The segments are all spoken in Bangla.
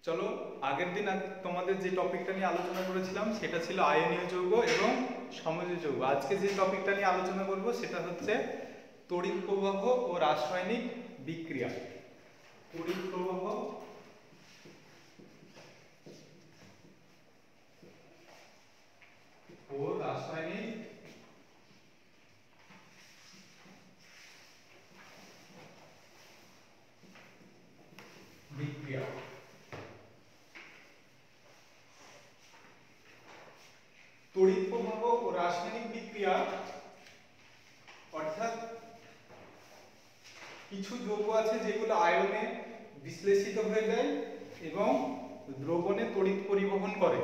চলো আগের দিন তোমাদের যে টপিকটা নিয়ে আলোচনা করেছিলাম সেটা ছিল আয়নীয় যৌগ এবং সমযোজী যৌগ। আজকে যে টপিকটা নিয়ে আলোচনা করব সেটা হচ্ছে তড়িৎ প্রবাহ ও রাসায়নিক বিক্রিয়া। তড়িৎ প্রবাহ ও রাসায়নিক বিক্রিয়া। তড়িৎ প্রবাহ ও রাসায়নিক বিক্রিয়া অর্থাৎ কিছু যৌগ আছে যেগুলো আয়নে বিশ্লেষিত হয়ে যায় এবং দ্রবণে তড়িৎ পরিবহন করে,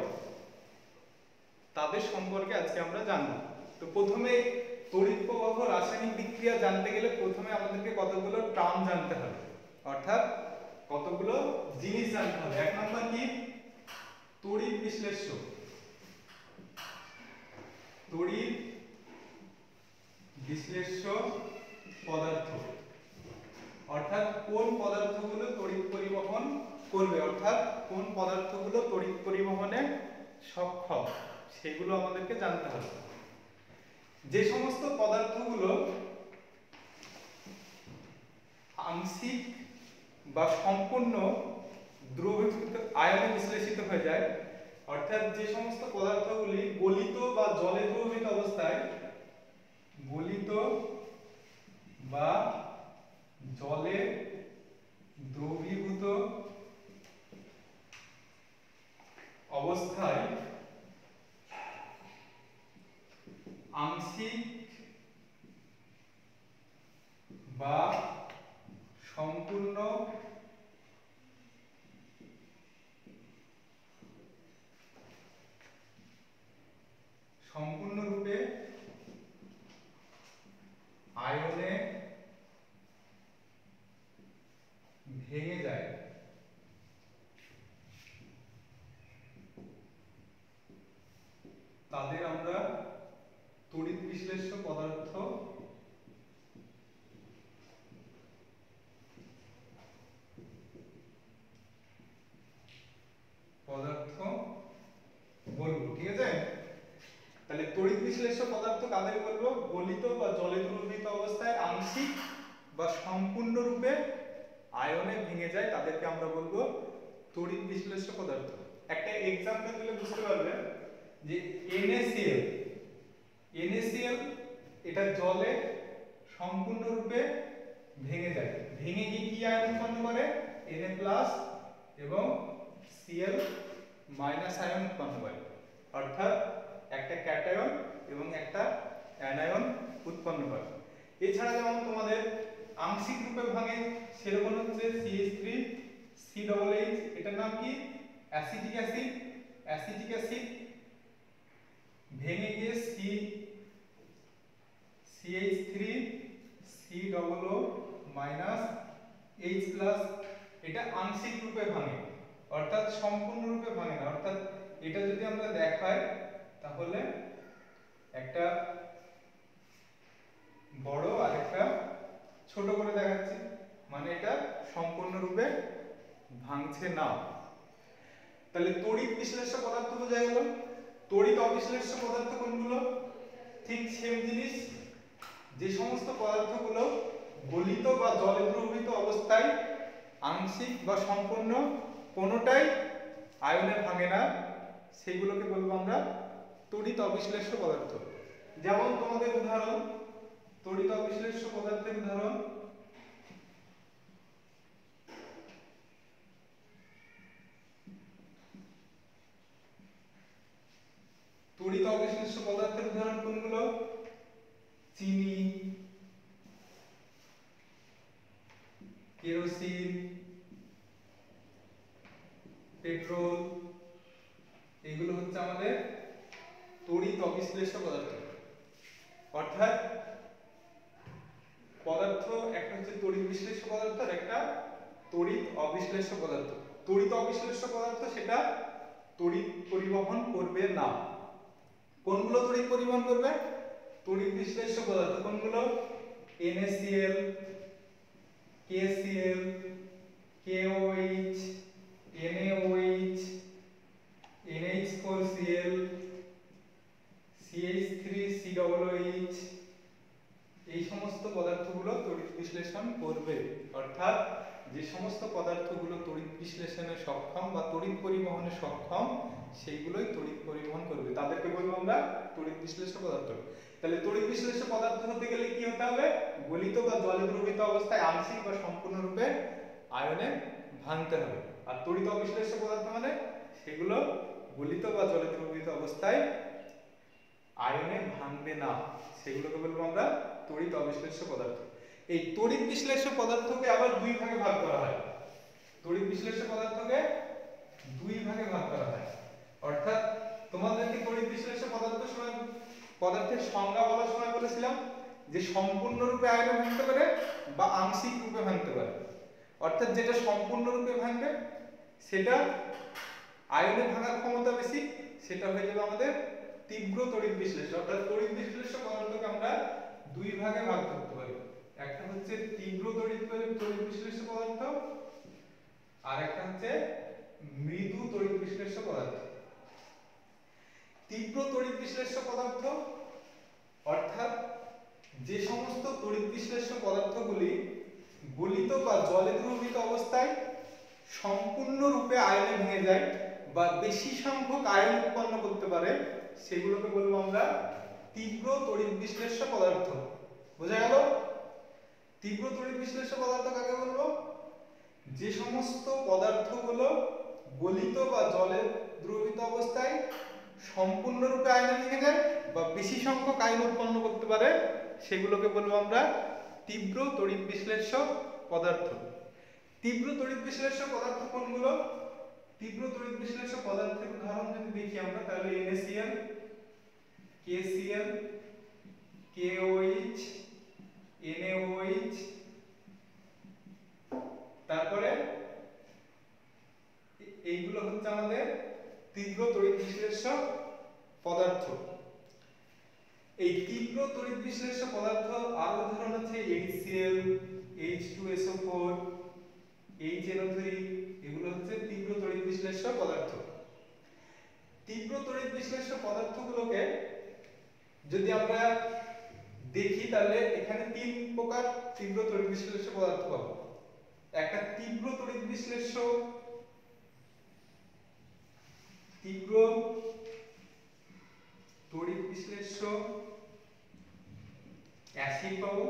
তাদের সম্পর্কে আজকে আমরা জানব। তো প্রথমে তড়িৎ প্রবাহ রাসায়নিক বিক্রিয়া জানতে গেলে প্রথমে আমাদেরকে কতগুলো টার্ম জানতে হবে, অর্থাৎ কতগুলো জিনিস জানতে হবে। এক নম্বর কি? তড়িৎ বিশ্লেষ্য। তড়িৎ বিশ্লেষ্য পদার্থ অর্থাৎ কোন পদার্থগুলো তড়িৎ পরিবহন করবে, অর্থাৎ কোন পদার্থগুলো তড়িৎ পরিবহনে সক্ষম সেগুলো আমাদেরকে জানতে হবে। যে সমস্ত পদার্থগুলো আংশিক বা সম্পূর্ণ দ্রবীভূত আয়নে বিশ্লেষিত হয়ে যায়, অর্থাৎ যে সমস্ত পদার্থগুলি গলিত বা জলে দ্রবীভূত অবস্থায়, গলিত বা জলে দ্রবীভূত অবস্থায় আংশিক বা সম্পূর্ণরূপে আয়নে ভেঙে যায়, তাদের আমরা তড়িৎ বিশ্লেষ্য পদার্থ বলবো। ঠিক আছে, তাহলে তড়িৎ বিশ্লেষ্য পদার্থ কাদের বলবো? গলিত বা জলে দ্রবীভূত অবস্থায় আংশিক বা সম্পূর্ণরূপে আয়নে ভেঙে যায়, তাদেরকে আমরা বলবো তড়িৎ বিশ্লেষ্য পদার্থ। একটা এক্সাম্পল দিলে বুঝতে পারবে যে NaCl, NaCl এটা জলে সম্পূর্ণরূপে ভেঙে যায়, ভেঙে গিয়ে কি আয়ন উৎপন্ন করে? Na+ এবং Cl- আয়ন উৎপন্ন করে, অর্থাৎ একটা ক্যাটায়ন এবং একটা অ্যানায়ন উৎপন্ন করে। এছাড়া যেমন তোমাদের আংশিক রূপে ভাঙে সেরকম হচ্ছে CH3COOH, এটার নাম কি? Acetic acid. অ্যাসিটিক অ্যাসিড ভেঙে গিয়ে CH3COO- এটা আংশিক রূপে ভাঙে, অর্থাৎ সম্পূর্ণ রূপে ভাঙে না। অর্থাৎ এটা যদি আমরা দেখাই তাহলে একটা বড় আর একটা ছোট করে দেখাচ্ছি, মানে এটা সম্পূর্ণরূপে ভাঙছে না। তাহলে তড়িৎ বিশ্লেষ্য পদার্থ বোঝা গেল। তড়িৎ অবিশ্লেষ্য পদার্থ কোনগুলো? ঠিক সেম জিনিস, যে সমস্ত পদার্থগুলো গলিত বা জলে দ্রবীভূত অবস্থায় আংশিক বা সম্পূর্ণ কোনোটাই আয়নে ভাঙে না, সেগুলোকে বলবো আমরা তড়িৎ অবিশ্লেষ্য পদার্থ। যেমন তোমাদের উদাহরণ, তড়িৎ অবিশ্লেষ্য পদার্থের উদাহরণ তড়িৎ অবিশ্লেষ্য পদার্থের উদাহরণ কোনগুলো? চিনি, কেরোসিন, পেট্রোল, এগুলো হচ্ছে আমাদের তড়িৎ অবিশ্লেষ্য পদার্থ। অর্থাৎ পদার্থ একটা হচ্ছে তড়িৎ বিশ্লেষ্য পদার্থ আর একটা তড়িৎ অবিশ্লেষ্য পদার্থ। তড়িৎ অবিশ্লেষ্য পদার্থ সেটা তড়িৎ পরিবহন করবে না। কোনগুলো তড়িৎ পরিবহন করবে? তড়িৎ বিশ্লেষ্য পদার্থ কোনগুলো? NaCl, KCl, KOH, NaOH, পদার্থগুলো তড়িৎ বিশ্লেষণে সক্ষম বা তড়িৎ পরিবহনে সক্ষম সেইগুলোই তড়িৎ পরিবহন করবে, তাদেরকে বলবো আমরা তড়িৎ বিশ্লেষ্য পদার্থ। তাহলে তড়িৎ বিশ্লেষ্য পদার্থ হতে গেলে কি হতে হবে? গলিত বা জলে দ্রবীভূত অবস্থায় আংশিক বা সম্পূর্ণরূপে আয়নে ভাঙতে হবে। আর তড়িৎ অবিশ্লেষ্য পদার্থ মানে সেগুলো গলিত বা জলে দ্রবীভূত অবস্থায় আয়নে ভাঙবে না, সেগুলোকে বলবো আমরা তড়িৎ অবিশ্লেষ্য পদার্থ। এই তড়িৎ বিশ্লেষ্য পদার্থকে আবার দুই ভাগে ভাগ করা হয়। তড়িৎ বিশ্লেষ্য পদার্থকে দুই ভাগে ভাগ করা হয়, অর্থাৎ তোমাদেরকে তড়িৎ বিশ্লেষ্য পদার্থের সংজ্ঞা বলার সময় বলেছিলাম যে সম্পূর্ণরূপে আয়নে ভাঙতে পারে বা আংশিক রূপে ভাঙতে পারে। অর্থাৎ যেটা সম্পূর্ণরূপে ভাঙবে সেটা আয়নে ভাঙার ক্ষমতা বেশি, সেটা হয়ে যাবে আমাদের তীব্র তড়িৎ বিশ্লেষ্য। অর্থাৎ তড়িৎ বিশ্লেষ্য পদার্থকে আমরা দুই ভাগে ভাগ করতে পারি, একটা হচ্ছে তীব্র তড়িৎ বিশ্লেষ্য পদার্থ আর একটা হচ্ছে মৃদু তড়িৎ বিশ্লেষ্য পদার্থ। তীব্র তড়িৎ বিশ্লেষ্য পদার্থ অর্থাৎ যে সমস্ত তড়িৎ বিশ্লেষ্য পদার্থগুলি গলিত বা জলে দ্রবীভূত অবস্থায় সম্পূর্ণরূপে আয়নে ভেঙে যায় বা বেশি সংখ্যক আয়ন উৎপন্ন করতে পারে সেগুলোকে বলবো আমরা তীব্র তড়িৎ বিশ্লেষ্য পদার্থ। বোঝা গেল? তীব্র তড়িৎ বিশ্লেষ্য পদার্থ কাকে বলবো? যে সমস্ত পদার্থগুলো গলিত বা জলে দ্রবীভূত অবস্থায় সম্পূর্ণরূপে আয়নে ভেঙে যায় বা বেশি সংখ্যক আয়ন উৎপন্ন করতে পারে সেগুলোকে বলবো আমরা তীব্র তড়িৎ বিশ্লেষ্য পদার্থ। তীব্র তড়িৎ বিশ্লেষ্য পদার্থ কোনগুলো? তীব্র তড়িৎ বিশ্লেষ্য পদার্থের উদাহরণ যদি দেখি আমরা তাহলে NaCl, KCl, KOH, NaOH, তারপরে এইগুলো হচ্ছে আমাদের তীব্র তড়িৎ বিশ্লেষ্য পদার্থ। এই তীব্র তড়িৎ বিশ্লেষ্য পদার্থ আরো উদাহরণ আছে HCl, H2SO4, HNO3, এগুলো হচ্ছে তীব্র তড়িৎ বিশ্লেষ্য পদার্থ। তীব্র তড়িৎ বিশ্লেষ্য পদার্থগুলোকে যদি আমরা দেখি তাহলে এখানে তিন প্রকার তীব্র তড়িৎ বিশ্লেষ্য পদার্থ পাবো। একটা তীব্র তড়িৎ বিশ্লেষ্য অ্যাসিড পাবো।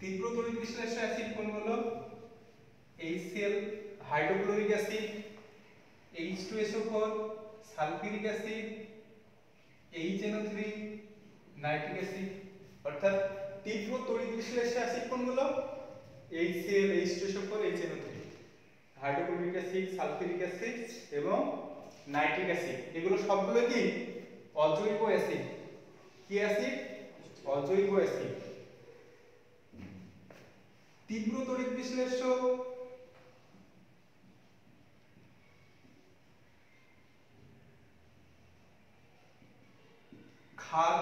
তীব্র তড়িৎ বিশ্লেষ্য অ্যাসিড কোনগুলো? HCl, hydrochloric acid, H2SO4, sulphuric acid, HNO3, nitric acid. অর্থাৎ তীব্র তড়িৎ বিশ্লেষ্য অ্যাসিড কোনগুলো? HCl, H2SO4, HNO3, hydrochloric acid, sulphuric acid এবং নাইট্রিক অ্যাসিড। এগুলো সবগুলো কি অজৈব অ্যাসিড। কি অ্যাসিড? অজৈব অ্যাসিড। তীব্র তড়িৎ বিশ্লেষ্য ক্ষার।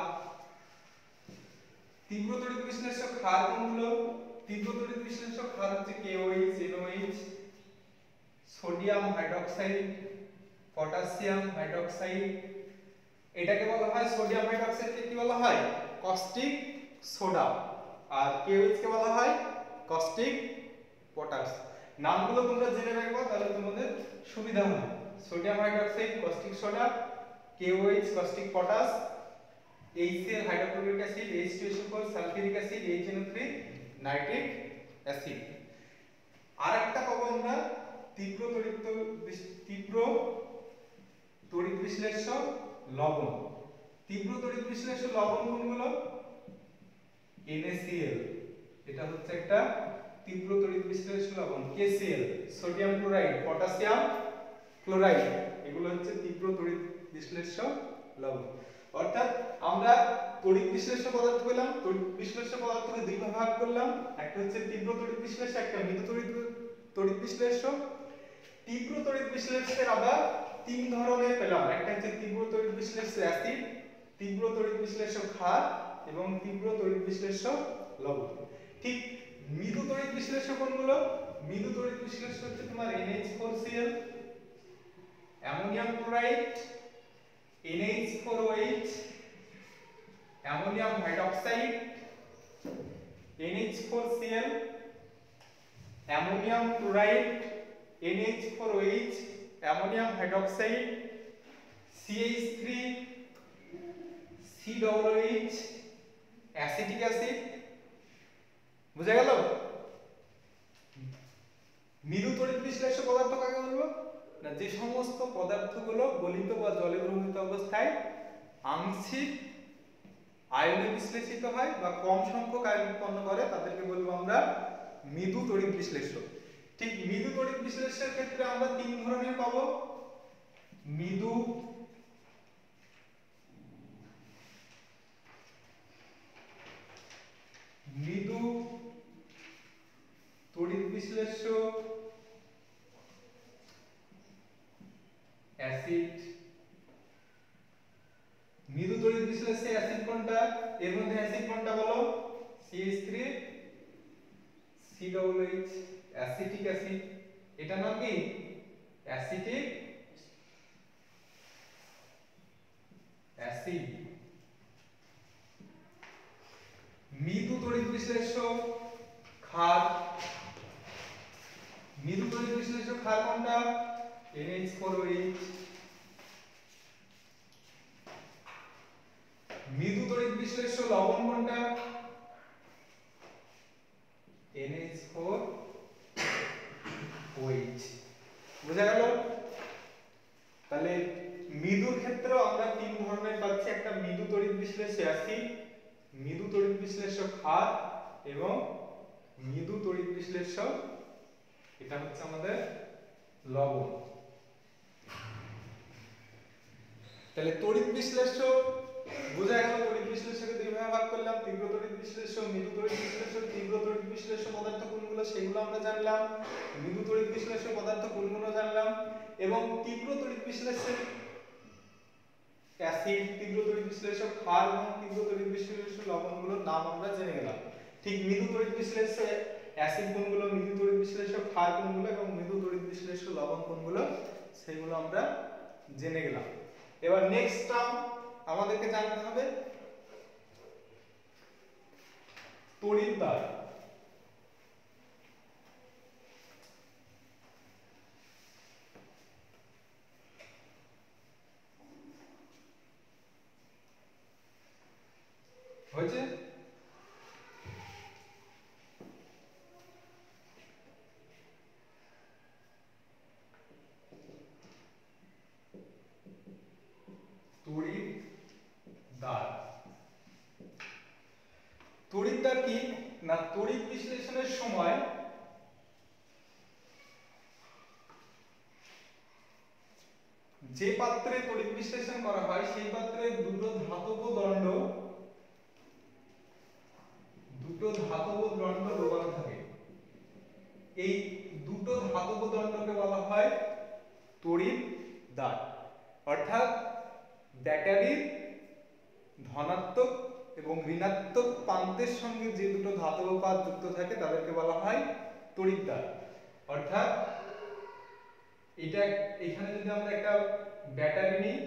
তীব্র তড়িৎ বিশ্লেষ্য ক্ষার কোনগুলো? তীব্র তড়িৎ বিশ্লেষ্য ক্ষার হচ্ছে KOH, NOH, sodium hydroxide, potassium hydroxide. এটাকে বলা হয় সোডিয়াম হাইড্রোক্সাইডকে কি বলা হয়? Caustic soda. আর KOH কে বলা হয় কস্টিক পটাশ। নামগুলো তোমরা জেনে রাখবা তাহলে তোমাদের সুবিধা হবে। Sodium hydroxide caustic soda, KOH caustic potash, HCl hydrochloric acid, H2SO4 sulphuric acid, HNO3 nitric acid. আরেকটা পাবো আমরা তীব্র তড়িৎ বিশ্লেষ্য লবণ। তীব্র তড়িৎ বিশ্লেষ্য লবণ কোনগুলো? NaCl, এটা হচ্ছে একটা তীব্র তড়িৎ বিশ্লেষ্য লবণ। KCl, sodium chloride, potassium chloride, এগুলো হচ্ছে তীব্র তড়িৎ বিশ্লেষ্য লবণ। অর্থাৎ আমরা তড়িৎ বিশ্লেষ্য পদার্থ পেলাম। তড়িৎ বিশ্লেষ্য পদার্থকে দুই ভাগে ভাগ করলাম, একটা হচ্ছে তীব্র তড়িৎ বিশ্লেষ্য, একটা মৃদু তড়িৎ বিশ্লেষ্য। তীব্র তড়িৎ বিশ্লেষ্যের আবার তিন ধরনের পেলাম, একটা হচ্ছে তীব্র তড়িৎ বিশ্লেষ্য অ্যাসিড, তীব্র তড়িৎ বিশ্লেষ্য ক্ষার এবং তীব্র তড়িৎ বিশ্লেষ্য লবণ। ঠিক মৃদু তড়িৎ বিশ্লেষ্য কোনগুলো? মৃদু তড়িৎ বিশ্লেষ্য হচ্ছে তোমার NH4Cl, ammonium chloride, NH4OH, ammonium hydroxide, NH4Cl, ammonium chloride, NH4OH, ammonium hydroxide, CH3, COOH, acetic acid. বুঝা গেল? মৃদু তড়িৎ বিশ্লেষ্য পদার্থ কাকে বলবো না, যে সমস্ত পদার্থগুলো গলিত বা জলে দ্রবীভূত অবস্থায় আংশিক আয়নে বিশ্লেষিত হয় বা কম সংখ্যক আয়ন উৎপন্ন করে তাদেরকে বলবো আমরা মৃদু তড়িৎ বিশ্লেষ্য। ঠিক মৃদু তড়িৎ বিশ্লেষ্যের ক্ষেত্রে আমরা তিন ধরনের পাবো। মৃদু মৃদু তড়িৎ বিশ্লেষ্য, অ্যাসিড। মৃদু তড়িৎ বিশ্লেষ্যে অ্যাসিড কোনটা, এর মধ্যে অ্যাসিড কোনটা বলো? CH3 COOH, acetic acid. এটা নাম কি? Acetic acid. মৃদু তড়িৎ বিশ্লেষ্য ক্ষার। মৃদু তড়িৎ বিশ্লেষ্য ক্ষার কোনটা? NH4OH। মৃদু তড়িৎ বিশ্লেষ্য লবণ কোনটা? NH4OH। বুঝা গেল? তাহলে মৃদুর ক্ষেত্রে আমরা তিন ধরনের পাচ্ছি, একটা মৃদু তড়িৎ বিশ্লেষ্য অ্যাসিড, মৃদু তড়িৎ বিশ্লেষ্য ক্ষার এবং মৃদু তড়িৎ বিশ্লেষ্য এটা হচ্ছে আমাদের লবণ। তাহলে তড়িৎ বিশ্লেষ্য বোঝা গেল। তড়িৎ বিশ্লেষ্যকে দুই ভাগে ভাগ করলাম, তীব্র তড়িৎ বিশ্লেষ্য, মৃদু তড়িৎ বিশ্লেষ্য। তীব্র তড়িৎ বিশ্লেষ্য পদার্থ কোনগুলো সেগুলো আমরা জানলাম, মৃদু তড়িৎ বিশ্লেষ্য পদার্থ কোনগুলো জানলাম, এবং তীব্র তড়িৎ বিশ্লেষ্যের অ্যাসিড, তীব্র তড়িৎ বিশ্লেষ্য ক্ষার এবং তীব্র তড়িৎ বিশ্লেষ্য লবণগুলোর নাম আমরা জেনে গেলাম। ঠিক মৃদু তড়িৎ বিশ্লেষ্যে অ্যাসিড কোনগুলো, মৃদু তড়িৎ বিশ্লেষ্য ক্ষার কোনগুলো এবং মৃদু তড়িৎ বিশ্লেষ্য লবণ কোনগুলো সেগুলো আমরা জেনে গেলাম। এবার নেক্সট টার্ম আমাদেরকে জানতে হবে তড়িৎদ্বার। হয়েছে? তড়িৎদ্বার। তড়িৎদ্বার কি না, তড়িৎ বিশ্লেষণের সময় যে পাত্রে তড়িৎ বিশ্লেষণ করা হয় সেই পাত্রে দুটো ধাতব দণ্ড ডোবানো থাকে। এই দুটো ধাতব দণ্ডকে বলা হয় তড়িৎদ্বার। অর্থাৎ ব্যাটারির ধনাত্মক এবং ঋণাত্মক প্রান্তের সঙ্গে যে দুটো ধাতব পাত যুক্ত থাকে তাদেরকে বলা হয় তড়িৎদ্বার। অর্থাৎ এটা এখানে যদি আমরা একটা ব্যাটারি নিই,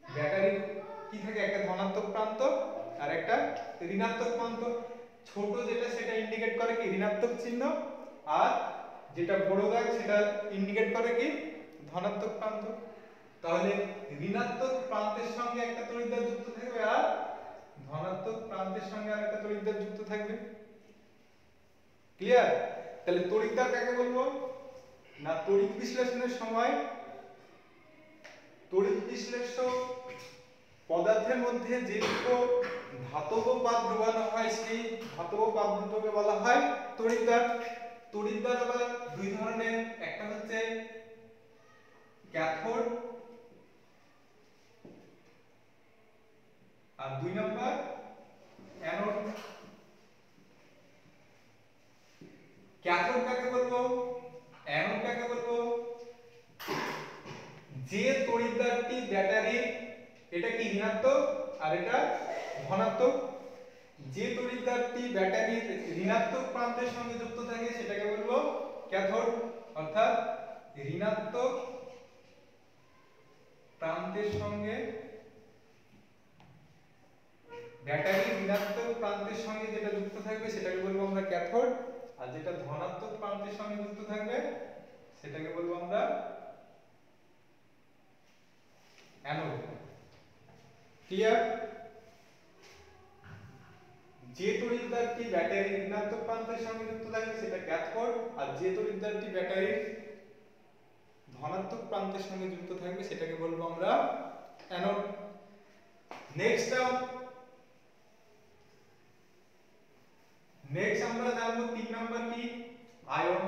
ব্যাটারির কি থাকে, একটা ধনাত্মক প্রান্ত আর একটা ঋণাত্মক প্রান্ত। ছোট যেটা সেটা ইন্ডিকেট করে কি ঋণাত্মক চিহ্ন, আর যেটা বড় দাগ সেটা ইন্ডিকেট করে কি ধনাত্মক প্রান্ত। তাহলে ঋণাত্মক প্রান্তের সঙ্গে একটা তড়িৎদ্বার যুক্ত থাকবে আর ধনাত্মক প্রান্তের সঙ্গে আরেকটা তড়িৎদ্বার যুক্ত থাকবে। ক্লিয়ার? তাহলে তড়িৎদ্বার কাকে বলবো না, তড়িৎ বিশ্লেষণের সময় তড়িৎ বিশ্লেষ্য পদার্থের মধ্যে যে দুটো ধাতব পাত ডোবানো হয় সেই ধাতব পাত দুটোকে বলা হয় তড়িৎদ্বার। তড়িৎদ্বার আবার দুই ধরনের, একটা হচ্ছে ক্যাথোড আর দুই নম্বর অ্যানোড। ক্যাথোড কাকে বলবো, অ্যানোড কাকে বলবো, যে তড়িৎদ্বারটি ব্যাটারির, এটা কি ঋণাত্মক আর এটা ধনাত্মক, যে তড়িৎদ্বারটি ব্যাটারির ঋণাত্মক প্রান্তের সঙ্গে যুক্ত থাকে সেটাকে বলবো ক্যাথোড। অর্থাৎ ঋণাত্মক প্রান্তের সঙ্গে, ব্যাটারির ঋণাত্মক প্রান্তের সঙ্গে যেটা যুক্ত থাকবে সেটাকে বলবো আমরা ক্যাথোড, আর যেটা ধনাত্মক প্রান্তের সঙ্গে যুক্ত থাকবে সেটাকে বলবো আমরা অ্যানোড। ক্লিয়ার? যে তড়িৎদ্বারটি ব্যাটারির ঋণাত্মক প্রান্তের সঙ্গে যুক্ত থাকবে সেটা ক্যাথোড, আর যে তড়িৎদ্বারটি ব্যাটারির ধনাত্মক প্রান্তের সঙ্গে যুক্ত থাকবে সেটাকে বলবো আমরা অ্যানোড। নেক্সট আমরা জানবো 3 নাম্বার কি? আয়ন।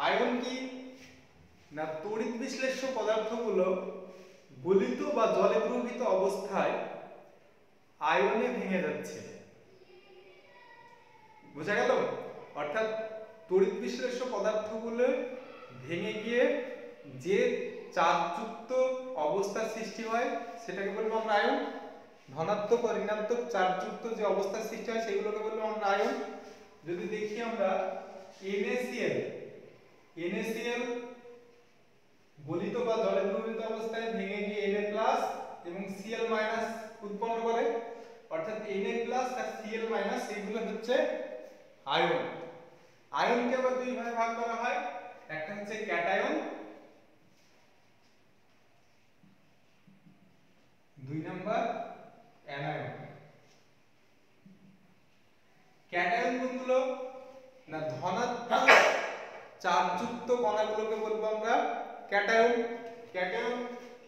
আয়ন কি না, তড়িৎ বিশ্লেষ্য পদার্থগুলো গলিত বা জলে দ্রবীভূত অবস্থায় আয়নে ভেঙে যাচ্ছে। বোঝা গেল? অর্থাৎ তড়িৎ বিশ্লেষ্য পদার্থগুলো ভেঙে গিয়ে যে চার্জযুক্ত অবস্থার সৃষ্টি হয় সেটাকে বলবো আমরা আয়ন। ধনাত্মক ও ঋণাত্মক চার্জযুক্ত যে অবস্থার সৃষ্টি হয় সেগুলোকে বলবো আমরা আয়ন। যদি দেখি আমরা NaCl গলিত বা জলে দ্রবীভূত অবস্থায় ভেঙে গিয়ে Na+ এবং Cl- উৎপন্ন করে, অর্থাৎ Na+ আর Cl- এগুলো হচ্ছে আয়ন। আয়নকে আবার দুই ভাগে ভাগ করা হয়, একটা হচ্ছে ক্যাটায়ন, 2 নাম্বার অ্যানায়ন। ক্যাটায়ন কোনগুলো না, ধনাত্মক চার্জযুক্ত কণাগুলোকে বলবো আমরা ক্যাটায়ন। ক্যাটায়ন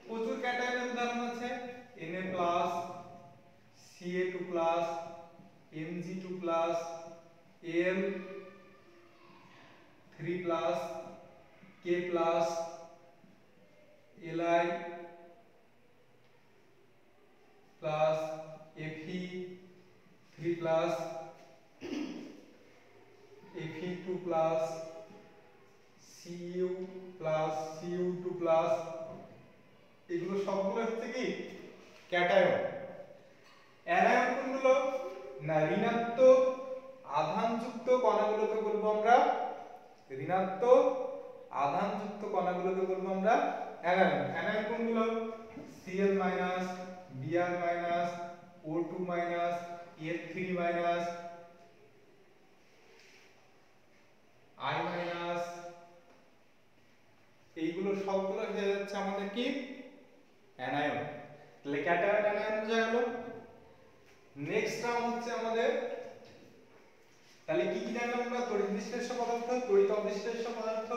প্রচুর ক্যাটায়নের উদাহরণ আছে, Na+, Ca2+, Mg2+, Al3+, K+, Li+, Fe3+, Fe2+, Cu+, Cu2+, এগুলো সবগুলো হচ্ছে কি ক্যাটায়ন। অ্যানায়ন কোনগুলো না, ঋণাত্মক আধানযুক্ত কণাগুলোকে বলবো আমরা ঋণাত্মক আধানযুক্ত কণাগুলোকে বলবো আমরা অ্যানায়ন। অ্যানায়ন কোনগুলো? Cl-, Br-, O2-, F3-, I-, এইগুলো সবগুলো হয়ে যাচ্ছে আমাদের কি অ্যানায়ন। তাহলে ক্যাটায়ন অ্যানায়ন বোঝা গেল। নেক্সট টার্ম হচ্ছে আমাদের, তাহলে কি কি জানলাম আমরা? তড়িৎ বিশ্লেষ্য পদার্থ, তড়িৎ অবিশ্লেষ্য পদার্থ,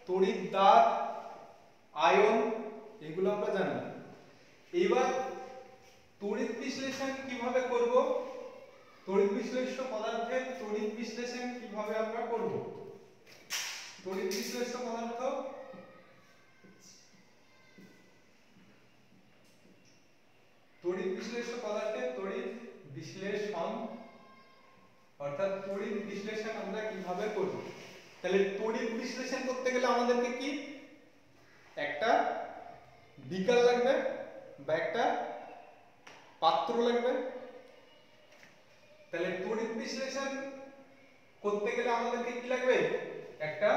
তড়িৎদ্বার, আয়ন, এগুলো আমরা জানলাম। এবার তড়িৎ বিশ্লেষণ কিভাবে করব, তড়িৎ বিশ্লেষ্য পদার্থের তড়িৎ বিশ্লেষণ কিভাবে আমরা করব? তড়িৎ বিশ্লেষ্য পদার্থ তড়িৎ বিশ্লেষ্য পদার্থের তড়িৎ বিশ্লেষণ, অর্থাৎ তড়িৎ বিশ্লেষণ আমরা কিভাবে করব? তাহলে তড়িৎ বিশ্লেষণ করতে গেলে আমাদেরকে কি একটা বিকার লাগবে বা একটা পাত্র লাগবে। তাহলে তড়িৎ বিশ্লেষণ করতে গেলে আমাদেরকে কি লাগবে? একটা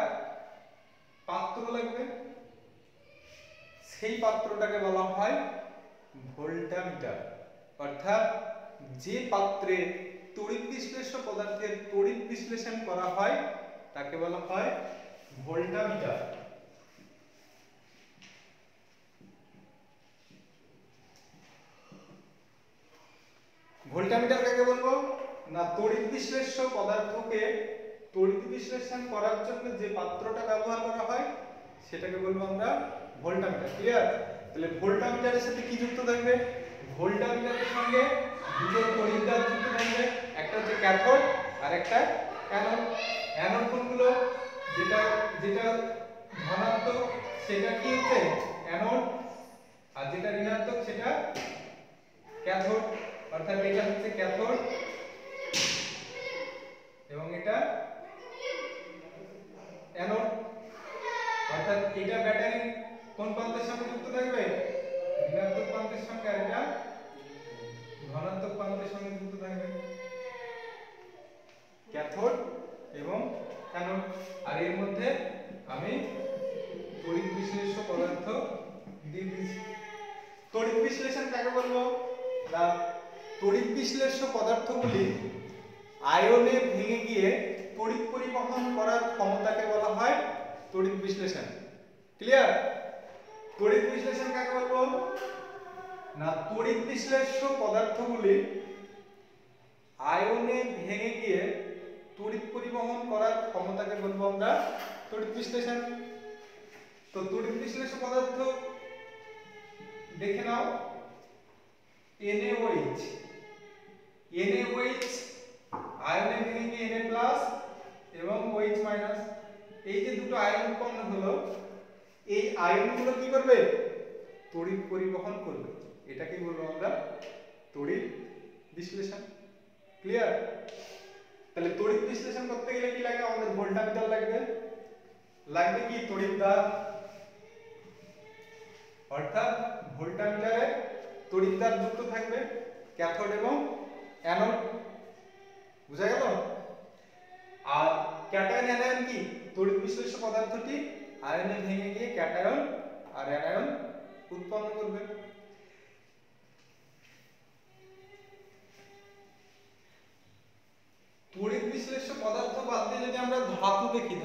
পাত্র লাগবে। সেই পাত্রটাকে বলা হয় ভোল্টামিটার। অর্থাৎ যে পাত্রে তড়িৎ বিশ্লেষ্য পদার্থের তড়িৎ বিশ্লেষণ করা হয় তাকে বলা হয় ভোল্টামিটার। ভোল্টামিটার কাকে বলবো না, তড়িৎ বিশ্লেষ্য পদার্থকে তড়িৎ বিশ্লেষণ করার জন্য যে পাত্রটা ব্যবহার করা হয় সেটাকে বলবো আমরা ভোল্টামিটার। ক্লিয়ার? তাহলে ভোল্টামিটারের সাথে কি যুক্ত থাকবে? ভোল্টামিটারের সঙ্গে দুটো তড়িৎদ্বার যুক্ত থাকবে, একটা হচ্ছে ক্যাথোড আর একটা অ্যানোড। অ্যানোড কোনগুলো? যেটা যেটা ধনাত্মক সেটা কি হচ্ছে অ্যানোড, আর যেটা ঋণাত্মক সেটা ক্যাথোড। অর্থাৎ এটা হচ্ছে ক্যাথোড এবং এটা অ্যানোড। অর্থাৎ এটা ব্যাটারি কোন প্রান্তের সঙ্গে যুক্ত থাকবে? ঋণাত্মক প্রান্তের সঙ্গে, আর এটা ধনাত্মক প্রান্তের সঙ্গে যুক্ত থাকবে, ক্যাথোড এবং অ্যানোড। আর এর মধ্যে আমি তড়িৎ বিশ্লেষ্য পদার্থ দিয়ে দিয়েছি। তড়িৎ বিশ্লেষণ কাকে বলবো? তড়িৎ বিশ্লেষ্য পদার্থগুলি আয়নে ভেঙে গিয়ে তড়িৎ পরিবহন করার ক্ষমতাকে বলা হয় তড়িৎ বিশ্লেষণ। ক্লিয়ার? তড়িৎ বিশ্লেষণ কাকে বলবো না, তড়িৎ বিশ্লেষ্য পদার্থগুলি আয়নে ভেঙে গিয়ে তড়িৎ পরিবহন করার ক্ষমতাকে বলবো আমরা তড়িৎ বিশ্লেষণ। তো তড়িৎ বিশ্লেষ্য পদার্থ দেখে নাও, NaOH, NaOH আয়নে ভেঙে গিয়ে Na+ এবং OH-, এই যে দুটো আয়ন উৎপন্ন হলো, এই আয়নগুলো কি করবে, তড়িৎ পরিবহন করবে। এটাকে বলবো আমরা তড়িৎ বিশ্লেষণ। ক্লিয়ার? তাহলে তড়িৎ বিশ্লেষণ করতে গেলে কি লাগে, আমাদের ভোল্টামিটার লাগবে, লাগবে কি তড়িৎদ্বার, অর্থাৎ ভোল্টামিটারে তড়িৎদ্বার যুক্ত থাকবে ক্যাথোড এবং অ্যানোড। বুঝা গেল? আর ক্যাটায়ন অ্যানায়ন কি, তড়িৎ বিশ্লেষ্য পদার্থটি আয়নে ভেঙে গিয়ে ক্যাটায়ন আর অ্যানায়ন উৎপন্ন করবে। তড়িৎ বিশ্লেষ্য পদার্থ বাদ দিয়ে যদি আমরা ধাতু দেখি,